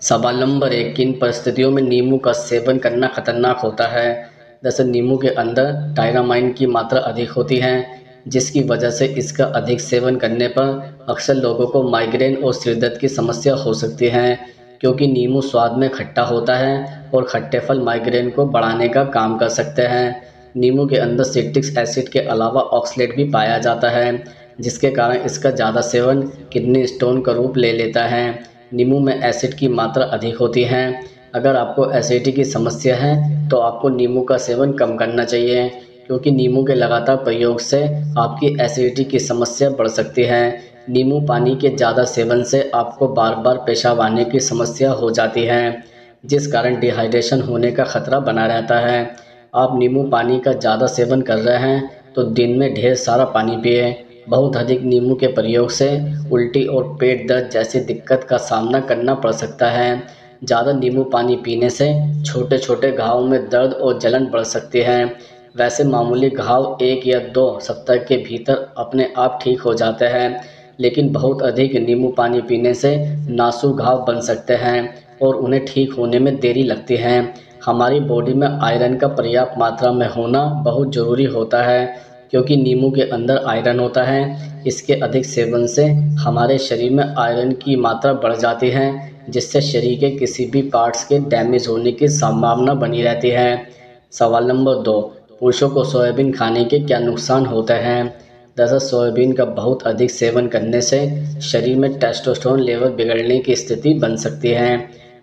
सवाल नंबर 1, किन परिस्थितियों में नींबू का सेवन करना खतरनाक होता है? दरअसल नींबू के अंदर टायरामाइन की मात्रा अधिक होती है, जिसकी वजह से इसका अधिक सेवन करने पर अक्सर लोगों को माइग्रेन और सिर दर्द की समस्या हो सकती है। क्योंकि नींबू स्वाद में खट्टा होता है और खट्टे फल माइग्रेन को बढ़ाने का काम कर सकते हैं। नींबू के अंदर सिट्रिक एसिड के अलावा ऑक्सलेट भी पाया जाता है, जिसके कारण इसका ज़्यादा सेवन किडनी स्टोन का रूप ले लेता है। नींबू में एसिड की मात्रा अधिक होती है। अगर आपको एसिडिटी की समस्या है तो आपको नींबू का सेवन कम करना चाहिए, क्योंकि नींबू के लगातार प्रयोग से आपकी एसिडिटी की समस्या बढ़ सकती है। नींबू पानी के ज़्यादा सेवन से आपको बार बार पेशाब आने की समस्या हो जाती है, जिस कारण डिहाइड्रेशन होने का खतरा बना रहता है। आप नींबू पानी का ज़्यादा सेवन कर रहे हैं तो दिन में ढेर सारा पानी पिए। बहुत अधिक नींबू के प्रयोग से उल्टी और पेट दर्द जैसी दिक्कत का सामना करना पड़ सकता है। ज़्यादा नींबू पानी पीने से छोटे छोटे घावों में दर्द और जलन बढ़ सकती है। वैसे मामूली घाव 1 या 2 सप्ताह के भीतर अपने आप ठीक हो जाते हैं, लेकिन बहुत अधिक नींबू पानी पीने से नासूर घाव बन सकते हैं और उन्हें ठीक होने में देरी लगती है। हमारी बॉडी में आयरन का पर्याप्त मात्रा में होना बहुत ज़रूरी होता है, क्योंकि नींबू के अंदर आयरन होता है। इसके अधिक सेवन से हमारे शरीर में आयरन की मात्रा बढ़ जाती है, जिससे शरीर के किसी भी पार्ट्स के डैमेज होने की संभावना बनी रहती है। सवाल नंबर 2, पुरुषों को सोयाबीन खाने के क्या नुकसान होते हैं? दरअसल सोयाबीन का बहुत अधिक सेवन करने से शरीर में टेस्टोस्टेरोन लेवल बिगड़ने की स्थिति बन सकती है।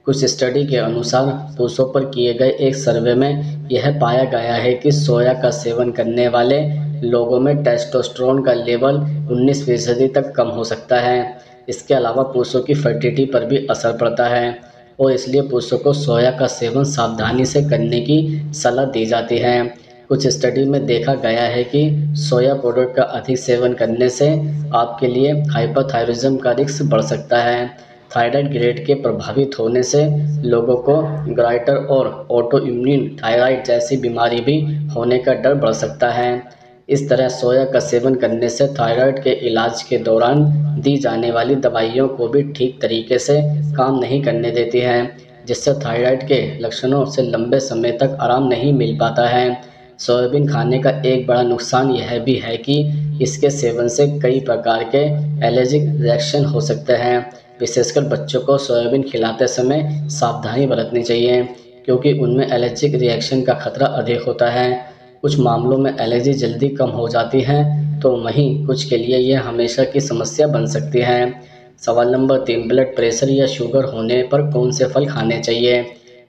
कुछ स्टडी के अनुसार पुरुषों पर किए गए एक सर्वे में यह पाया गया है कि सोया का सेवन करने वाले लोगों में टेस्टोस्टेरोन का लेवल 19% तक कम हो सकता है। इसके अलावा पुरुषों की फर्टिलिटी पर भी असर पड़ता है और इसलिए पुरुषों को सोया का सेवन सावधानी से करने की सलाह दी जाती है। कुछ स्टडी में देखा गया है कि सोया प्रोडक्ट का अधिक सेवन करने से आपके लिए हाइपरथायरिज्म का रिस्क बढ़ सकता है। थायराइड ग्लैंड के प्रभावित होने से लोगों को गाइटर और ऑटो इम्यून थायराइड जैसी बीमारी भी होने का डर बढ़ सकता है। इस तरह सोया का सेवन करने से थायराइड के इलाज के दौरान दी जाने वाली दवाइयों को भी ठीक तरीके से काम नहीं करने देती हैं, जिससे थायराइड के लक्षणों से लंबे समय तक आराम नहीं मिल पाता है। सोयाबीन खाने का एक बड़ा नुकसान यह भी है कि इसके सेवन से कई प्रकार के एलर्जिक रिएक्शन हो सकते हैं। विशेषकर बच्चों को सोयाबीन खिलाते समय सावधानी बरतनी चाहिए, क्योंकि उनमें एलर्जिक रिएक्शन का खतरा अधिक होता है। कुछ मामलों में एलर्जी जल्दी कम हो जाती है, तो वहीं कुछ के लिए यह हमेशा की समस्या बन सकती है। सवाल नंबर 3, ब्लड प्रेशर या शुगर होने पर कौन से फल खाने चाहिए?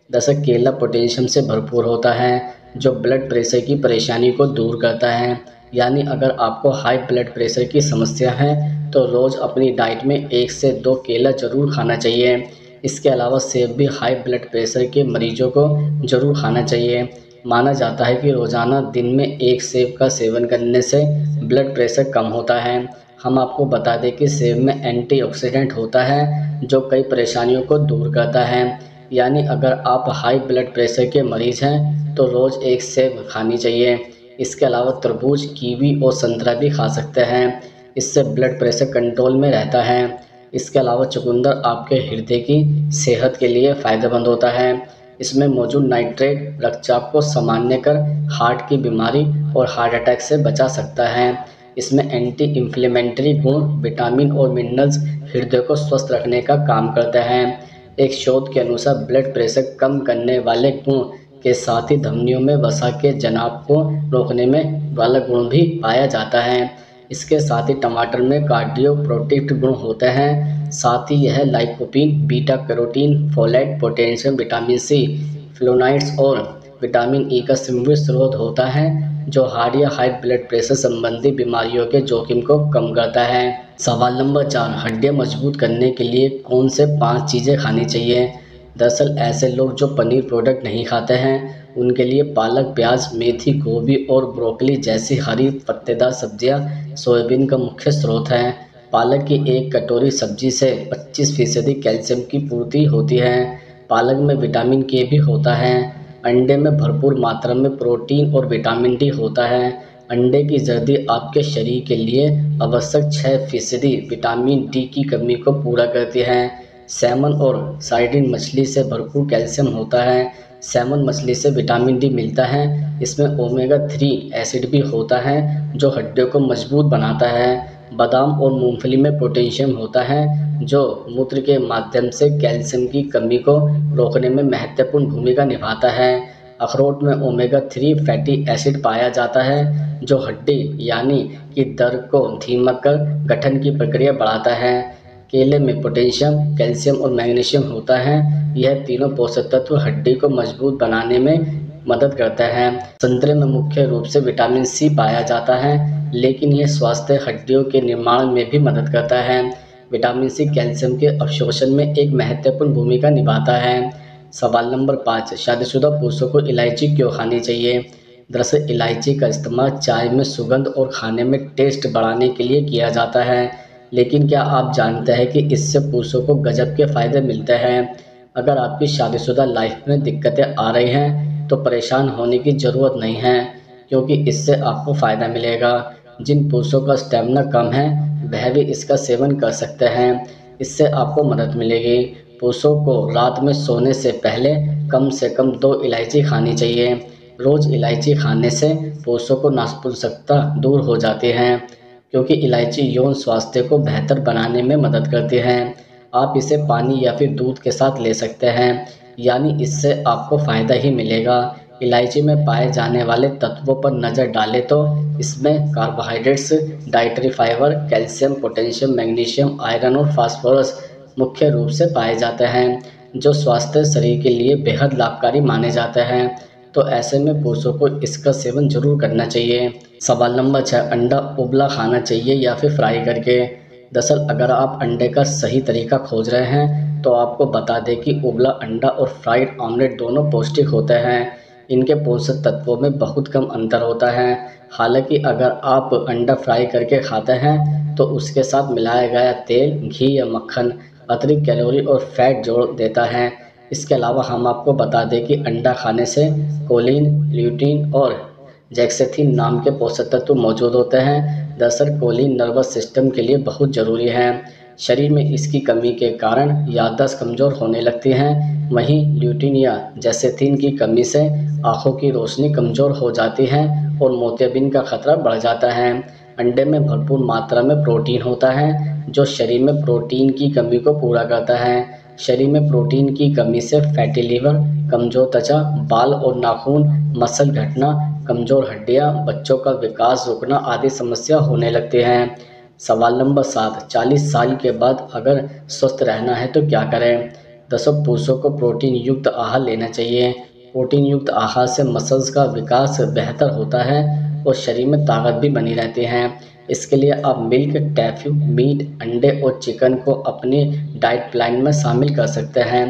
दरअसल केला पोटेशियम से भरपूर होता है, जो ब्लड प्रेशर की परेशानी को दूर करता है। यानी अगर आपको हाई ब्लड प्रेशर की समस्या है तो रोज़ अपनी डाइट में 1 से 2 केला जरूर खाना चाहिए। इसके अलावा सेब भी हाई ब्लड प्रेशर के मरीजों को जरूर खाना चाहिए। माना जाता है कि रोज़ाना दिन में 1 सेब का सेवन करने से ब्लड प्रेशर कम होता है। हम आपको बता दें कि सेब में एंटीऑक्सीडेंट होता है, जो कई परेशानियों को दूर करता है। यानी अगर आप हाई ब्लड प्रेशर के मरीज़ हैं तो रोज़ 1 सेब खानी चाहिए। इसके अलावा तरबूज, कीवी और संतरा भी खा सकते हैं। इससे ब्लड प्रेशर कंट्रोल में रहता है। इसके अलावा चुकंदर आपके हृदय की सेहत के लिए फ़ायदेमंद होता है। इसमें मौजूद नाइट्रेट रक्तचाप को सामान्य कर हार्ट की बीमारी और हार्ट अटैक से बचा सकता है। इसमें एंटी इन्फ्लेमेटरी गुण, विटामिन और मिनरल्स हृदय को स्वस्थ रखने का काम करते हैं। एक शोध के अनुसार ब्लड प्रेशर कम करने वाले गुण के साथ ही धमनियों में वसा के जमाव को रोकने में वाला गुण भी पाया जाता है। इसके साथ ही टमाटर में कार्डियो प्रोटेक्टिव गुण होते हैं। साथ ही यह lycopene, beta carotene, folate, potassium, vitamin C, flavonoids और विटामिन ई का समृद्ध स्रोत होता है, जो हार्ट या हाई ब्लड प्रेशर संबंधी बीमारियों के जोखिम को कम करता है। सवाल नंबर 4, हड्डियां मजबूत करने के लिए कौन से 5 चीज़ें खानी चाहिए? दरअसल ऐसे लोग जो पनीर प्रोडक्ट नहीं खाते हैं, उनके लिए पालक, प्याज, मेथी, गोभी और ब्रोकली जैसी हरी पत्तेदार सब्जियां सोयाबीन का मुख्य स्रोत हैं। पालक की एक कटोरी सब्जी से 25% कैल्शियम की पूर्ति होती है। पालक में विटामिन के भी होता है। अंडे में भरपूर मात्रा में प्रोटीन और विटामिन डी होता है। अंडे की जर्दी आपके शरीर के लिए आवश्यक 6% विटामिन डी की कमी को पूरा करती है। सैमन और सार्डिन मछली से भरपूर कैल्शियम होता है। सैमन मछली से विटामिन डी मिलता है। इसमें ओमेगा 3 एसिड भी होता है जो हड्डियों को मजबूत बनाता है। बादाम और मूंगफली में पोटेशियम होता है जो मूत्र के माध्यम से कैल्शियम की कमी को रोकने में महत्वपूर्ण भूमिका निभाता है। अखरोट में ओमेगा 3 फैटी एसिड पाया जाता है जो हड्डी यानी कि दर्द को धीमा कर गठन की प्रक्रिया बढ़ाता है। केले में पोटेशियम, कैल्शियम और मैग्नीशियम होता है। यह तीनों पोषक तत्व हड्डी को मजबूत बनाने में मदद करते हैं। संतरे में मुख्य रूप से विटामिन सी पाया जाता है, लेकिन यह स्वास्थ्य हड्डियों के निर्माण में भी मदद करता है। विटामिन सी कैल्शियम के अवशोषण में एक महत्वपूर्ण भूमिका निभाता है। सवाल नंबर 5, शादीशुदा पुरुषों को इलायची क्यों खानी चाहिए? दरअसल इलायची का इस्तेमाल चाय में सुगंध और खाने में टेस्ट बढ़ाने के लिए किया जाता है, लेकिन क्या आप जानते हैं कि इससे पुरुषों को गजब के फ़ायदे मिलते हैं? अगर आपकी शादीशुदा लाइफ में दिक्कतें आ रही हैं तो परेशान होने की ज़रूरत नहीं है, क्योंकि इससे आपको फ़ायदा मिलेगा। जिन पुरुषों का स्टेमिना कम है वह भी इसका सेवन कर सकते हैं। इससे आपको मदद मिलेगी। पुरुषों को रात में सोने से पहले कम से कम 2 इलायची खानी चाहिए। रोज़ इलायची खाने से पुरुषों को नपुंसकता दूर हो जाती है, क्योंकि इलायची यौन स्वास्थ्य को बेहतर बनाने में मदद करती है। आप इसे पानी या फिर दूध के साथ ले सकते हैं, यानी इससे आपको फ़ायदा ही मिलेगा। इलायची में पाए जाने वाले तत्वों पर नज़र डालें तो इसमें carbohydrates, dietary fibre, calcium, potassium, magnesium, iron और फास्फोरस मुख्य रूप से पाए जाते हैं, जो स्वास्थ्य शरीर के लिए बेहद लाभकारी माने जाते हैं। तो ऐसे में पुरुषों को इसका सेवन जरूर करना चाहिए। सवाल नंबर 6, अंडा उबला खाना चाहिए या फिर फ्राई करके? दरअसल अगर आप अंडे का सही तरीका खोज रहे हैं तो आपको बता दें कि उबला अंडा और फ्राइड ऑमलेट दोनों पौष्टिक होते हैं। इनके पोषक तत्वों में बहुत कम अंतर होता है। हालांकि अगर आप अंडा फ्राई करके खाते हैं तो उसके साथ मिलाया गया तेल, घी या मक्खन अतिरिक्त कैलोरी और फैट जोड़ देता है। इसके अलावा हम आपको बता दें कि अंडा खाने से कोलिन, ल्यूटीन और जेक्सेथिन नाम के पोषक तत्व मौजूद होते हैं। दरअसल कोलिन नर्वस सिस्टम के लिए बहुत ज़रूरी है। शरीर में इसकी कमी के कारण याददाश्त कमज़ोर होने लगती है। वहीं ल्यूटीन या जेक्सेथिन की कमी से आँखों की रोशनी कमज़ोर हो जाती है और मोतियाबिंद का खतरा बढ़ जाता है। अंडे में भरपूर मात्रा में प्रोटीन होता है जो शरीर में प्रोटीन की कमी को पूरा करता है। शरीर में प्रोटीन की कमी से फैटी लीवर, कमज़ोर त्वचा, बाल और नाखून, मसल घटना, कमज़ोर हड्डियां, बच्चों का विकास रुकना आदि समस्या होने लगती हैं। सवाल नंबर 7, 40 साल के बाद अगर स्वस्थ रहना है तो क्या करें? दरअसल पुरुषों को प्रोटीन युक्त आहार लेना चाहिए। प्रोटीन युक्त आहार से मसल्स का विकास बेहतर होता है और शरीर में ताकत भी बनी रहती है। इसके लिए आप मिल्क, टैफ्यू, मीट, अंडे और चिकन को अपनी डाइट प्लान में शामिल कर सकते हैं।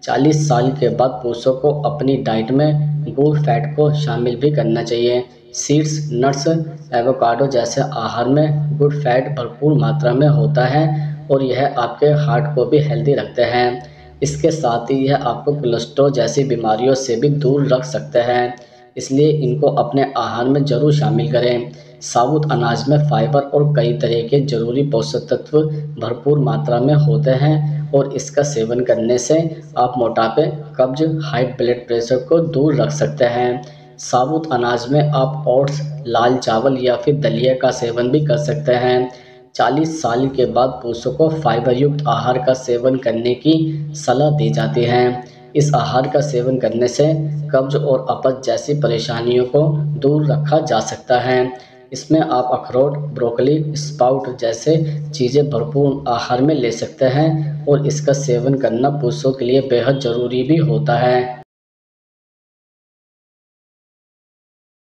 40 साल के बाद पुरुषों को अपनी डाइट में गुड फैट को शामिल भी करना चाहिए। सीड्स, नट्स, एवोकाडो जैसे आहार में गुड फैट भरपूर मात्रा में होता है और यह आपके हार्ट को भी हेल्दी रखते हैं। इसके साथ ही यह आपको कोलेस्ट्रॉल जैसी बीमारियों से भी दूर रख सकते हैं, इसलिए इनको अपने आहार में ज़रूर शामिल करें। साबुत अनाज में फाइबर और कई तरह के ज़रूरी पोषक तत्व भरपूर मात्रा में होते हैं और इसका सेवन करने से आप मोटापे, कब्ज, हाई ब्लड प्रेशर को दूर रख सकते हैं। साबुत अनाज में आप ओट्स, लाल चावल या फिर दलिया का सेवन भी कर सकते हैं। 40 साल के बाद पुरुषों को फाइबर युक्त आहार का सेवन करने की सलाह दी जाती है। इस आहार का सेवन करने से कब्ज और अपच जैसी परेशानियों को दूर रखा जा सकता है। इसमें आप अखरोट, ब्रोकली, स्प्राउट जैसे चीज़ें भरपूर आहार में ले सकते हैं और इसका सेवन करना पुरुषों के लिए बेहद ज़रूरी भी होता है।